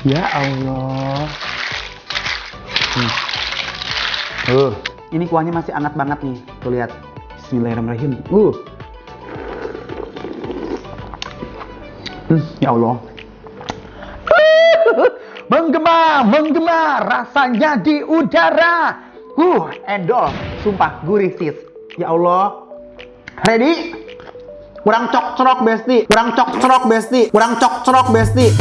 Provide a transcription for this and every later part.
Ya Allah. Ini kuahnya masih hangat banget nih. Tuh lihat. Bismillahirrahmanirrahim. Ya Allah. Menggema rasanya di udara. Endol, sumpah gurih sis. Ya Allah. Ready? Kurang cok-cerok besti.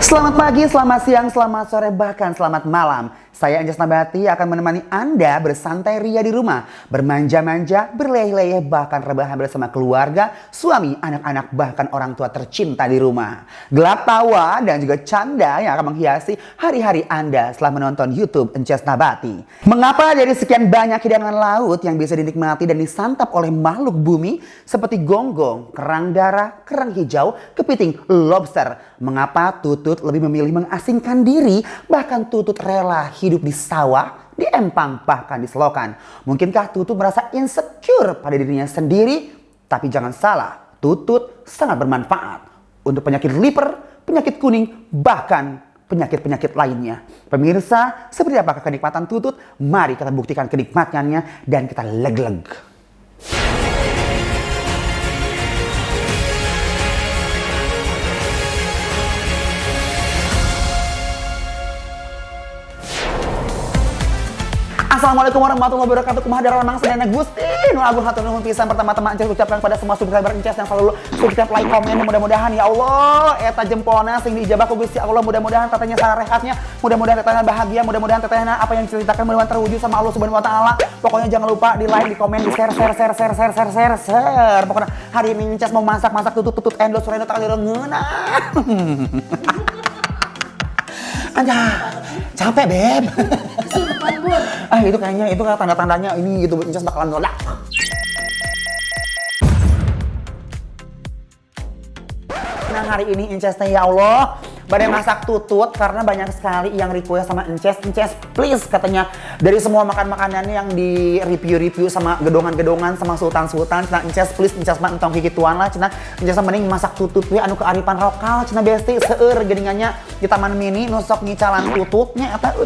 Selamat pagi, selamat siang, selamat sore, bahkan selamat malam. Saya Anjas Nabati akan menemani Anda bersantai ria di rumah, bermanja-manja, berleyeh-leyeh, bahkan rebahan bersama keluarga, suami, anak-anak, bahkan orang tua tercinta di rumah. Gelak tawa dan juga canda yang akan menghiasi hari-hari Anda setelah menonton YouTube Anjas Nabati. Mengapa dari sekian banyak hidangan laut yang bisa dinikmati dan disantap oleh makhluk bumi seperti gonggong, kerang darah, kerang hijau, kepiting, lobster, mengapa Tutut lebih memilih mengasingkan diri, bahkan Tutut rela hidup di sawah, di empang, bahkan di selokan? Mungkinkah Tutut merasa insecure pada dirinya sendiri? Tapi jangan salah, Tutut sangat bermanfaat untuk penyakit liver, penyakit kuning, bahkan penyakit-penyakit lainnya. Pemirsa, seperti apakah kenikmatan Tutut? Mari kita buktikan kenikmatannya dan kita leg-leg. Assalamualaikum warahmatullahi wabarakatuh. Kumaha darah memang sedana Gusti. Nu agung hatur nuhun pisan pertama-tama Anjas ucapkan kepada semua subscriber Anjas yang selalu subscribe, like, komen. Mudah-mudahan ya Allah eta jempolna sing diijabah ku Gusti Allah. Mudah-mudahan tetehnya sarehatnya, mudah-mudahan tetehnya bahagia, mudah-mudahan tetehnya apa yang diceritakan mudah-mudahan terwujud sama Allah Subhanahu wa taala. Pokoknya jangan lupa di like, di komen, di share. Pokoknya hari ini Anjas mau masak tutut endol surena tak ngeuna. Anjay, capek beb. Itu kayaknya itu kan tanda-tandanya ini gitu Anjas bakalan meledak. Nah hari ini Anjas ya Allah badai masak tutut karena banyak sekali yang request sama Anjas please katanya dari semua makan-makanan yang di review sama gedongan-gedongan sama sultan-sultan cina Anjas please Anjas mah entong kikituan lah cina Anjas mending masak tutut we anu kearifan lokal cina besti seueur geuningannya di taman mini nu sok ngicalan tututnya eta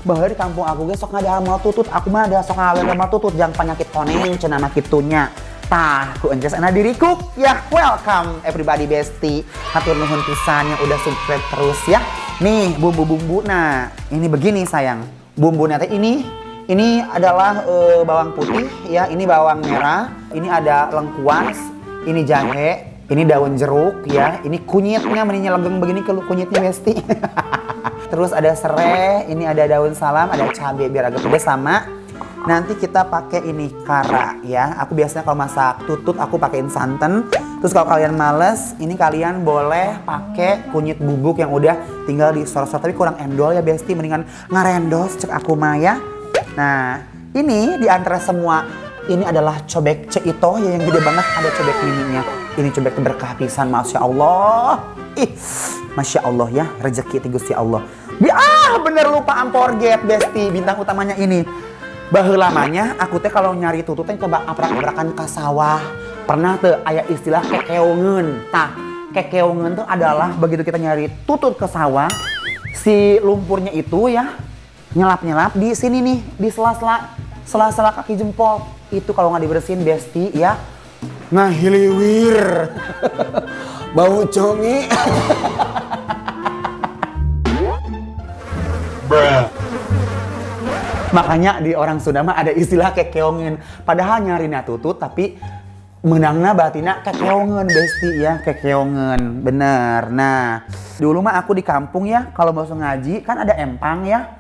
bahwa di kampung aku ge sok ngadahar tutut aku mah ada sok ngadahar tutut jang penyakit koneng cina mah kitunya. Tah, ku Anjas ana diriku ya, welcome everybody besti. Hatur nuhun pisan yang udah subscribe terus ya. Nih bumbu-bumbu, nah ini begini sayang. Bumbunya teh ini adalah bawang putih ya, ini bawang merah, ini ada lengkuas, ini jahe, ini daun jeruk ya, ini kunyitnya meninya legeng begini kalau kunyitnya besti. Terus ada serai, ini ada daun salam, ada cabai biar agak pedas sama. Nanti kita pakai ini kara ya. Aku biasanya kalau masak tutut aku pakein santan. Terus kalau kalian males, ini kalian boleh pakai kunyit bubuk yang udah tinggal disor-sor. Tapi kurang endol ya besti, mendingan ngarendos cek aku mah ya. Nah, ini di antara semua ini adalah cobek ceito ya yang gede banget, ada cobek mininya. Ini cobek berkah pisan, masya Allah. Masya Allah ya, rezeki ti Gusti Allah. Bener lupa amporget besti, bintang utamanya ini. Bahelamanya aku teh kalau nyari tutut teh coba aprak-aprakan ke sawah. Pernah tuh aya istilah kekeongeun. Tah, kekeongeun tuh adalah begitu kita nyari tutut ke sawah, si lumpurnya itu ya nyelap-nyelap di sini nih, di sela-sela kaki jempol. Itu kalau nggak dibersihin besti ya ngahiliwir. Bau congi. Makanya di orang Sunda mah ada istilah kekeongeun. Padahal nyarina tutut tapi menangna batina kekeongeun besti ya, kekeongeun. Bener. Nah, dulu mah aku di kampung ya, kalau mau ngaji kan ada empang ya.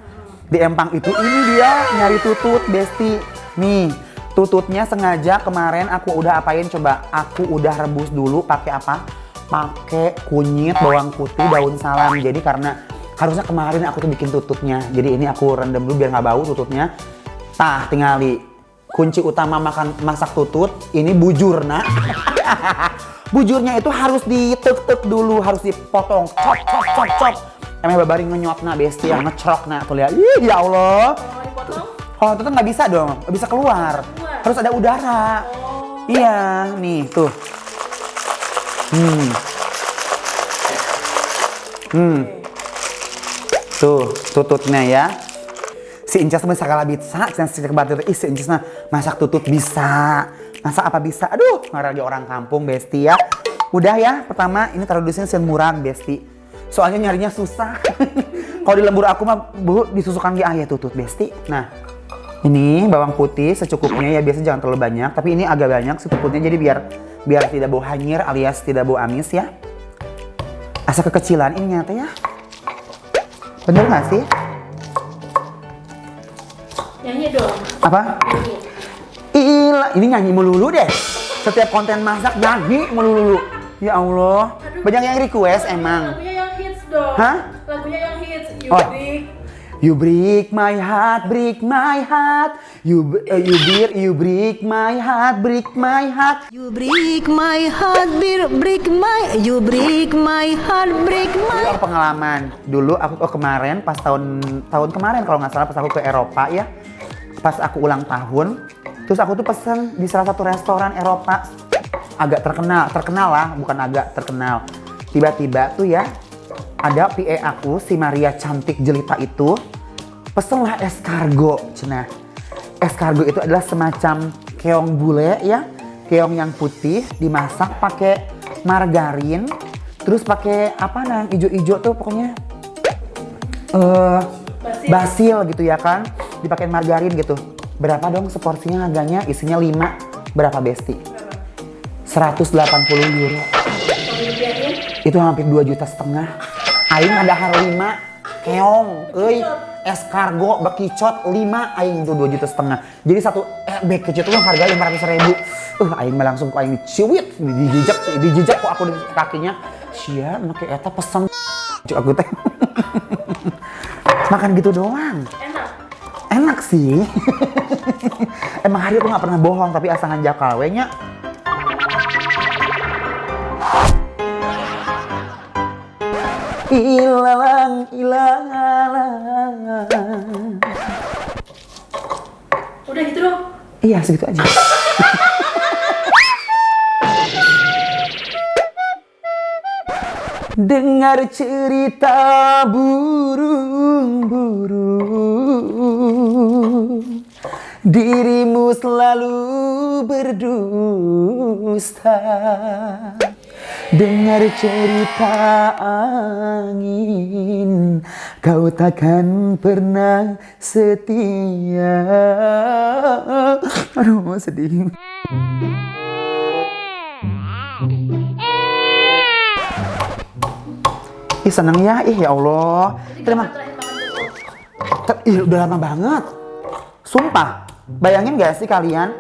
Di empang itu ini dia nyari tutut besti. Nih, tututnya sengaja kemarin aku udah apain coba? Aku udah rebus dulu pakai apa? Pakai kunyit, bawang putih, daun salam. Jadi karena harusnya kemarin aku tuh bikin tututnya. Jadi ini aku rendam dulu biar nggak bau tututnya. Tah, tinggali kunci utama masak tutut ini bujurna. Bujurnya itu harus ditek-tek dulu, harus dipotong, cop. Emang babari ngenyotna besti yang ngecrokna tuh lihat. Ih, ya Allah. Kalau dipotong? Oh, itu nggak bisa dong, nggak bisa keluar. Harus ada udara. Iya, nih tuh. Tuh, tututnya ya. Si Inces bisa kalah bisa, si Inces masak tutut bisa. Masak apa bisa? Aduh, lagi orang kampung besti ya. Udah ya, pertama ini taruh di sini sen murang besti. Soalnya nyarinya susah. Kalau di lembur aku mah bu disusukan di ayah tutut besti. Nah, ini bawang putih secukupnya ya, biasa jangan terlalu banyak. Tapi ini agak banyak si tututnya, jadi biar tidak bau hanyir alias tidak bau amis ya. Asa kekecilan ini nyata ya. Bener nggak sih? Nyanyi dong. Apa? Nyanyi. Ila, ini nyanyi melulu deh. Setiap konten masak nyanyi melulu. Ya Allah. Aduh. Banyak yang request emang. Lagunya yang hits dong. Hah? Lagunya yang hits. You break my heart, break my heart. You break my heart, break my heart. You break my heart, you break my heart, break my. Itu pengalaman. Dulu aku kemarin pas tahun kemarin kalau nggak salah pas aku ke Eropa ya. Pas aku ulang tahun, terus aku tuh pesen di salah satu restoran Eropa agak terkenal lah, bukan agak terkenal. Tiba-tiba tuh ya ada PA aku, si Maria cantik jelita itu, pesenlah escargot, cenah. Escargot itu adalah semacam keong bule ya, keong yang putih dimasak pakai margarin, terus pakai apa nang ijo-ijo tuh pokoknya basil gitu ya kan, dipakai margarin gitu. Berapa dong seporsinya harganya? Isinya 5, berapa besti? 180 euro. Itu hampir 2,5 juta. Aing ada har 5 keong, escargot bekicot 5, aing itu 2,5 juta. Jadi satu bag kecil itu harga 500.000. Aing mah langsung ku aing ciwit, dijejak kok aku di kakinya. Sia make eta pesen aku teh. Makan gitu doang. Enak sih. Emang hari itu nggak pernah bohong, tapi asangan jakal we nya. Ilalang. Udah gitu dong. Iya, segitu aja. Dengar cerita burung-burung, dirimu selalu berdusta. Dengar cerita angin, kau takkan pernah setia. Aduh, sedih. Ih, seneng ya, ya Allah. Terima. Udah lama banget. Sumpah. Bayangin gak sih kalian,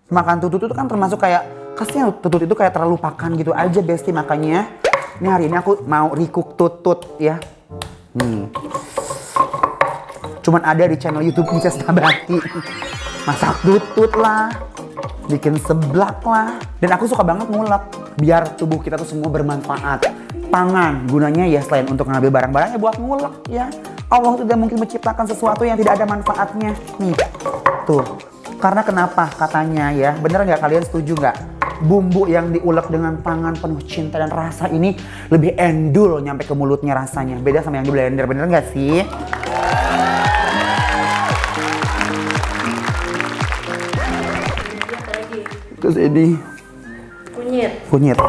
makan tutut itu kan termasuk kayak, kasihan tutut itu kayak terlupakan gitu aja besti, makanya ini hari ini aku mau recook tutut ya. Cuman ada di channel YouTube Inces Nabati. Masak tutut lah, bikin seblak lah. Dan aku suka banget ngulek biar tubuh kita tuh semua bermanfaat. Pangan gunanya ya selain untuk ngambil barang-barangnya buat ngulek ya. Allah tidak mungkin menciptakan sesuatu yang tidak ada manfaatnya. Nih, tuh. Karena kenapa katanya ya, bener nggak, kalian setuju nggak? Bumbu yang diulek dengan tangan penuh cinta dan rasa ini lebih endul nyampe ke mulutnya rasanya. Beda sama yang di blender, bener nggak sih? Terus ini kunyit.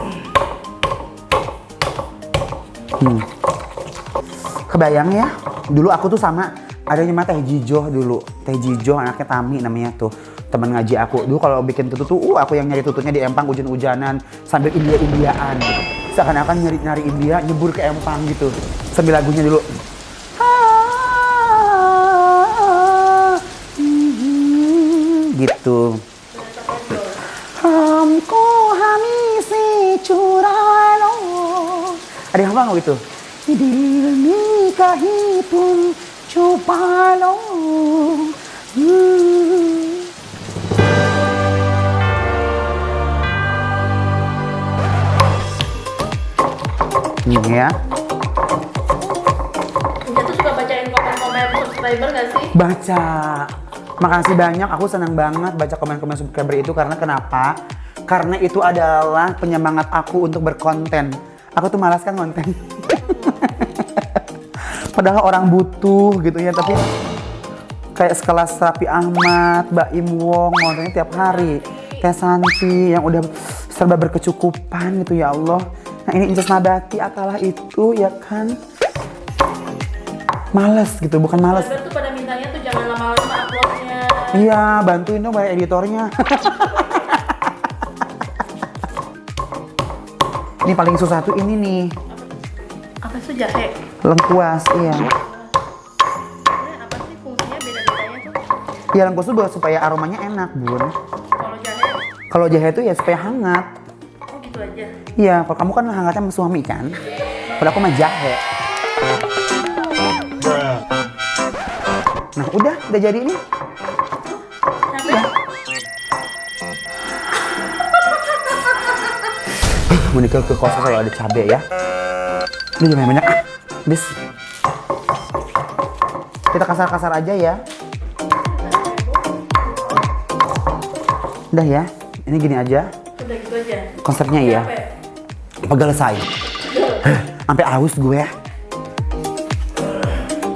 Kebayang ya, dulu aku tuh sama adanya mah Teh Jijo dulu. Teh Jijo anaknya Tami namanya tuh, teman ngaji aku. Dulu kalau bikin tutut tuh aku yang nyari tututnya di empang hujan-hujanan sambil India-Indiaan. Seakan-akan nyari India nyebur ke empang gitu. Sambil lagunya dulu. Gitu. Hamko hamisi curalo. Ada yang apa gitu? Dilmi kahitun cupalo. Nih ya. Inca tuh suka bacain komen-komen subscriber gak sih? Baca. Makasih banyak, aku senang banget baca komen-komen subscriber itu karena kenapa? Karena itu adalah penyemangat aku untuk berkonten. Aku tuh malas kan konten. Padahal orang butuh gitu ya, tapi kayak sekelas Raffi Ahmad, Baim Wong, kontennya tiap hari. Teh Santi yang udah serba berkecukupan gitu ya Allah. Nah ini Inces Nabati apalah itu ya kan. Males gitu, bukan males. Subscriber tuh pada mintanya tuh jangan lama-lama uploadnya. Iya, bantuin dong bayar editornya. Ini paling susah tuh ini nih, Apa sih jahe? lengkuas, iya. Sebenarnya apa sih fungsinya beda-bedanya tuh? Ya lengkuas tuh buat supaya aromanya enak, Bun. Kalau jahe, Kalau jahe itu ya supaya hangat. oh gitu aja. Iya, kalau kamu kan hangatnya sama suami kan. Kalau aku mah jahe. Nah, udah jadi ini. Capek? Menikah ke kos selalu ada cabai ya. Ini jangan banyak. Bis. Kita kasar-kasar aja ya. Udah ya. Ini gini aja. Udah gitu aja. Konsepnya ya. Capek? Pegel say. Sampai aus gue.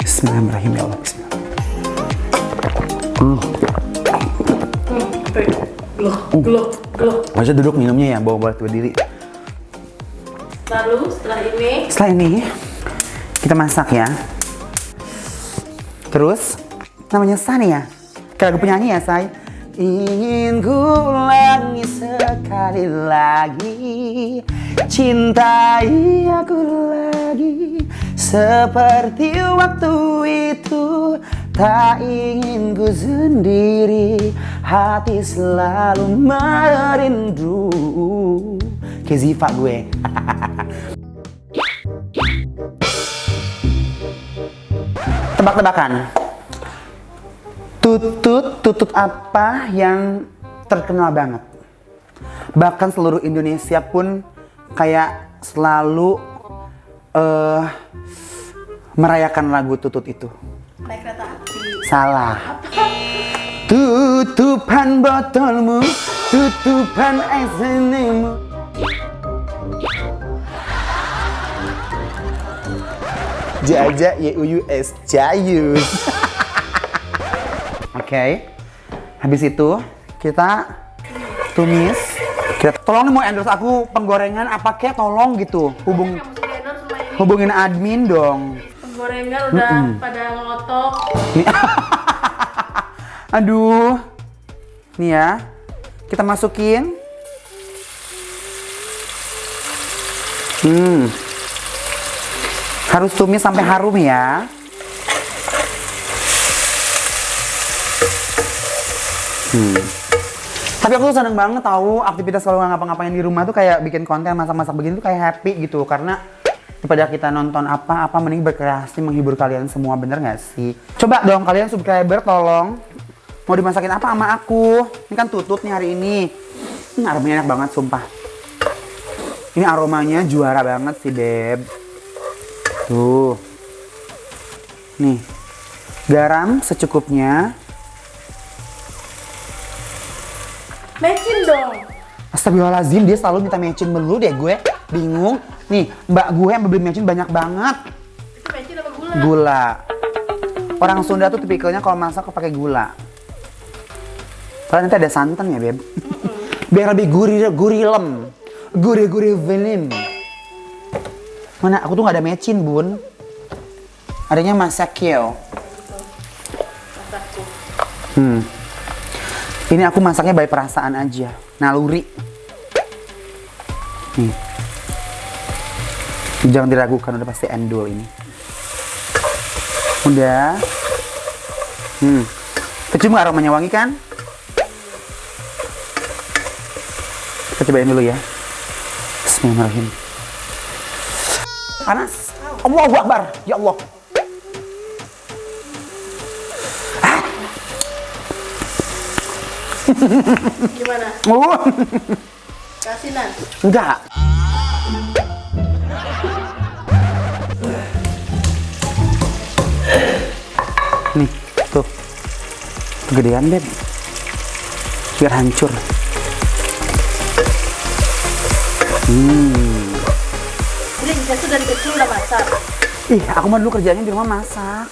Bismillahirrahmanirrahim ya Allah. Bismillah. Glok. Masa duduk minumnya ya, bawa berdiri. Lalu setelah ini kita masak ya. Terus namanya Sani ya. Kayak lagu penyanyi ya, say. Ingin ku ulangi sekali lagi, cintai aku lagi seperti waktu itu. Tak ingin ku sendiri, hati selalu merindu. Kayak Ziva gue. Tebak-tebakan. Tutut apa yang terkenal banget? Bahkan seluruh Indonesia pun kayak selalu merayakan lagu tutut itu. naik kereta api. Salah. Tutupan botolmu, tutupan esenimu. Jaja YUUS Jayus. Oke. Habis itu kita tumis. Tolong nih mau endorse aku penggorengan apa kek, tolong gitu. Kamu sendiri endorse sama ini. Hubungin admin dong. Penggorengan udah pada ngelotok. Nih. Aduh. Nih ya. Kita masukin. Harus tumis sampai harum ya. Tapi aku tuh seneng banget tahu aktivitas kalau nggak ngapa-ngapain di rumah tuh kayak bikin konten masak-masak begini tuh kayak happy gitu, karena daripada kita nonton apa-apa mending berkreasi menghibur kalian semua, bener nggak sih? Coba dong kalian subscriber tolong mau dimasakin apa sama aku. Ini kan tutut nih hari ini. Aromanya enak banget sumpah. Ini aromanya juara banget sih Beb. Tuh. Nih. Garam secukupnya. Mecin dong. Astagfirullahaladzim, dia selalu minta mecin melulu deh gue. Bingung. Nih, mbak gue yang beli mecin banyak banget. Itu mecin apa gula? Gula. Orang Sunda tuh tipikalnya kalau masak pakai gula. Kalau nanti ada santan ya, Beb. Biar lebih gurilem. Gurih-gurih venim. Mana? Aku tuh gak ada mecin, Bun. Adanya masakyo. Masakku. Ini aku masaknya by perasaan aja. Naluri. Nih. Jangan diragukan, udah pasti endul ini. Udah. Kecium gak aromanya, wangi kan? Kita cobain dulu ya. Bismillahirrahmanirrahim. Panas. Allahu Akbar. Ya Allah. Gimana? Oh. Kasinan. Enggak. Tuh. Kegedean, Beb. Biar hancur. Jadi Inces tuh dari kecil udah masak. Ih, aku mah dulu kerjanya di rumah masak.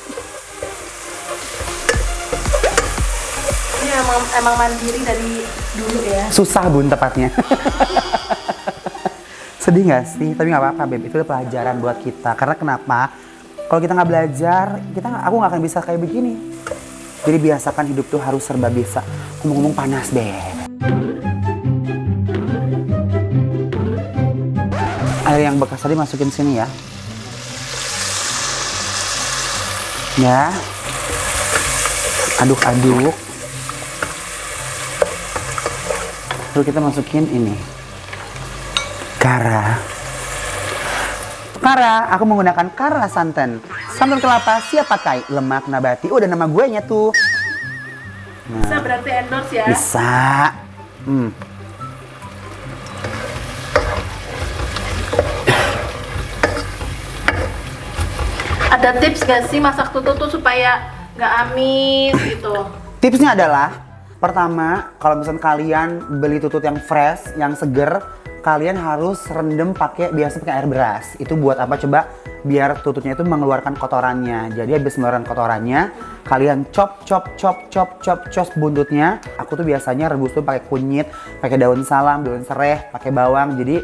Ini emang mandiri dari dulu ya. Susah bun tepatnya. Sedih nggak sih? Tapi nggak apa-apa, Beb. Itu udah pelajaran buat kita. Karena kenapa? Kalau kita nggak belajar, aku nggak akan bisa kayak begini. Jadi biasakan hidup tuh harus serba bisa. Ngomong-ngomong panas, Beb. Air yang bekas tadi masukin sini ya. Ya. Aduk-aduk. Lalu kita masukin ini. Kara. Aku menggunakan kara santan. Santan kelapa siap pakai. Lemak nabati. Udah nama gue nya tuh. Bisa berarti endorse ya. Bisa. Ada tips gak sih masak tutut tuh supaya nggak amis gitu? Tipsnya adalah, pertama, kalau misalnya kalian beli tutut yang fresh, yang seger, kalian harus rendam pakai air beras. Itu buat apa coba? Biar tututnya itu mengeluarkan kotorannya. Jadi habis mengeluarkan kotorannya, kalian chop buntutnya. Aku tuh biasanya rebus tuh pakai kunyit, pakai daun salam, daun sereh, pakai bawang. Jadi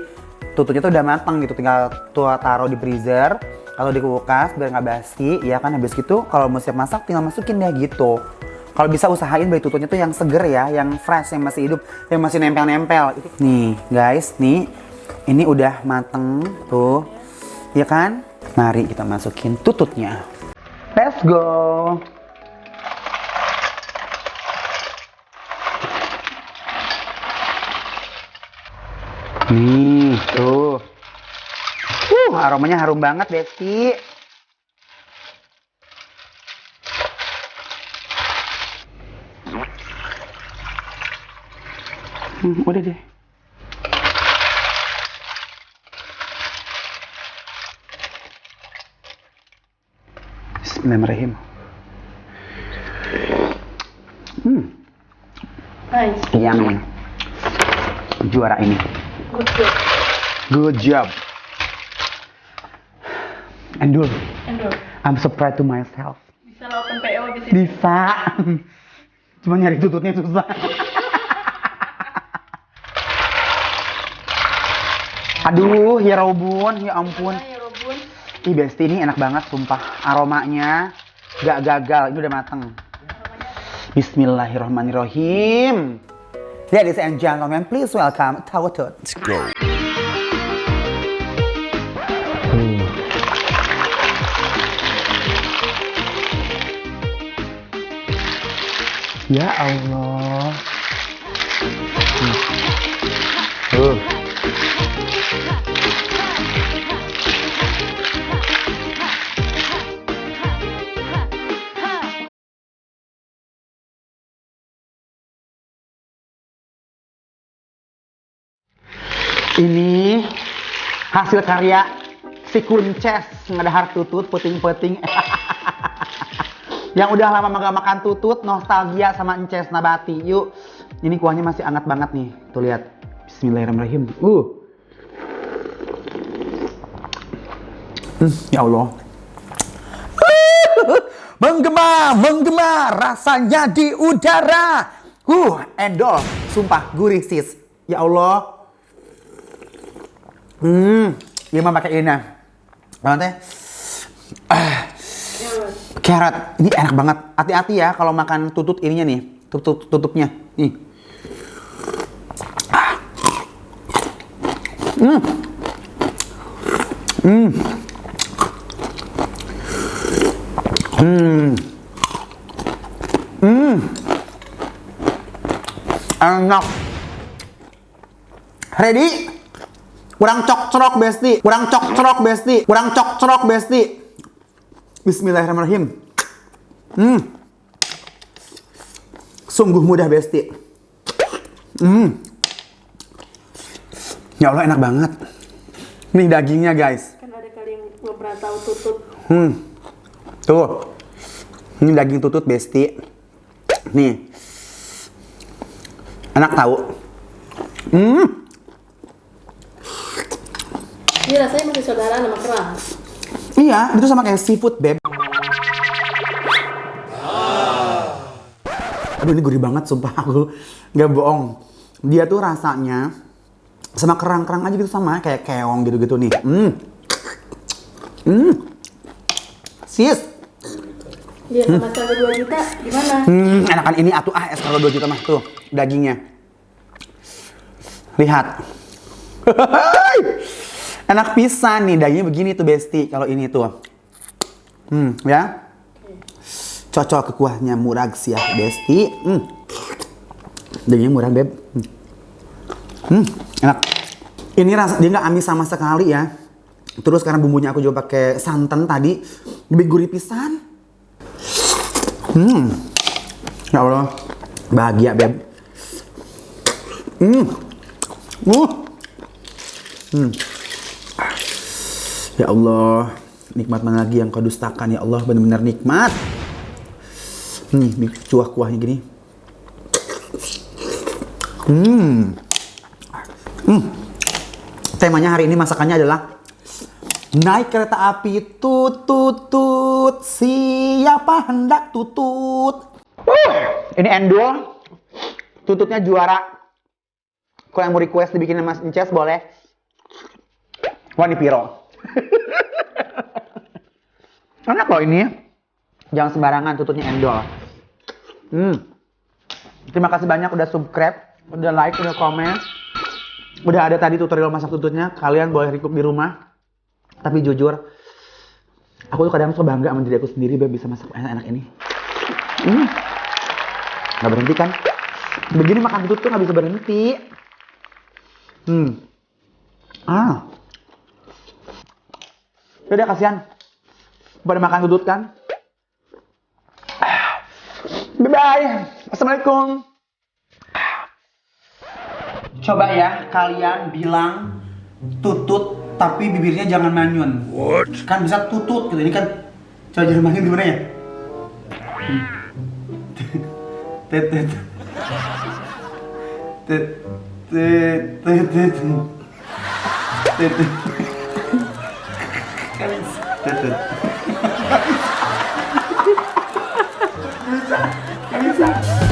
tututnya tuh udah matang gitu, tinggal taruh di freezer atau di kulkas biar nggak basi. Ya kan, habis gitu kalau mau siap masak tinggal masukin deh gitu. Kalau bisa usahain beli tututnya tuh yang seger ya, yang fresh, yang masih hidup, yang masih nempel-nempel. Nih guys, nih ini udah mateng tuh, ya kan? Mari kita masukin tututnya. Let's go. Nih tuh, aromanya harum banget, Besti. Udah deh. Bismillahirrahmanirrahim. Nice. Yummy. Juara ini. Good job. Good job. Endul. Endorse. I'm so proud to myself. Bisa lo open PO abis ini. Bisa. Cuma nyari tututnya susah. Aduh, ya Robun, ya ampun. Ya Robun. Ih, Besti, ini enak banget, sumpah. Aromanya gak gagal, ini udah mateng. Bismillahirrahmanirrahim. Ladies and gentlemen, please welcome Tawatut. Let's go. Ya Allah. Ini hasil karya si Kunces, ngadahar tutut, peting-peting. Yang udah lama gak makan tutut, nostalgia sama Ences Nabati. Yuk, ini kuahnya masih hangat banget nih. Tuh lihat. Bismillahirrahmanirrahim. Ya Allah. Menggema, rasanya di udara. Endol, sumpah gurih sis. Ya Allah. Ini mah pakai ini nah. Mana teh? Carrot. Ini enak banget. Hati-hati ya kalau makan tutut ininya nih. Tutupnya. Nih. Enak. Ready? Kurang cok-cerok, Besti. Bismillahirrahmanirrahim. Sungguh mudah, Besti. Ya Allah, enak banget. Nih dagingnya, guys. Kan ada kali yang belum pernah tahu tutut. Tuh. Ini daging tutut Besti. Nih. Enak tahu. Ini rasanya masih saudaraan sama kerang. Iya, itu sama kayak seafood, Beb. Aduh, ini gurih banget, sumpah aku nggak bohong. Dia tuh rasanya sama kerang-kerang aja gitu, sama kayak keong gitu-gitu nih. Sis. Dia sama harga 2 juta, gimana? Enakan ini atuh es kalau 2 juta mah tuh dagingnya. Lihat. Enak pisan nih, dagingnya begini tuh Besti kalau ini tuh. Ya. Cocok ke kuahnya murag sih ya Besti. Dagingnya murah Beb. Enak. Ini rasa dia nggak amis sama sekali ya. Terus karena bumbunya aku juga pakai santan tadi, lebih gurih pisan. Ya Allah, bahagia Beb. Ya Allah, nikmat mana lagi yang kau dustakan ya Allah, benar-benar nikmat. Nih, kuahnya gini. Temanya hari ini masakannya adalah naik kereta api tut, siapa hendak tutut. Ini endul, tututnya juara. Kalau yang mau request dibikin Mas Inces boleh. Wah, ini piro. Enak loh ini. Jangan sembarangan tututnya endol. Terima kasih banyak udah subscribe, udah like, udah komen. Udah ada tadi tutorial masak tututnya. Kalian boleh recook di rumah. Tapi jujur, aku tuh kadang suka bangga sama diri aku sendiri, Beb, bisa masak enak-enak ini. Gak berhenti kan? Begini makan tutut tuh gak bisa berhenti. Udah kasihan. Pada makan tutut kan? Bye-bye. Assalamualaikum. Coba ya kalian bilang tutut tapi bibirnya jangan manyun. What? Kan bisa tutut gitu. Ini kan coba jangan manyun gimana ya? Tetet. Bisa.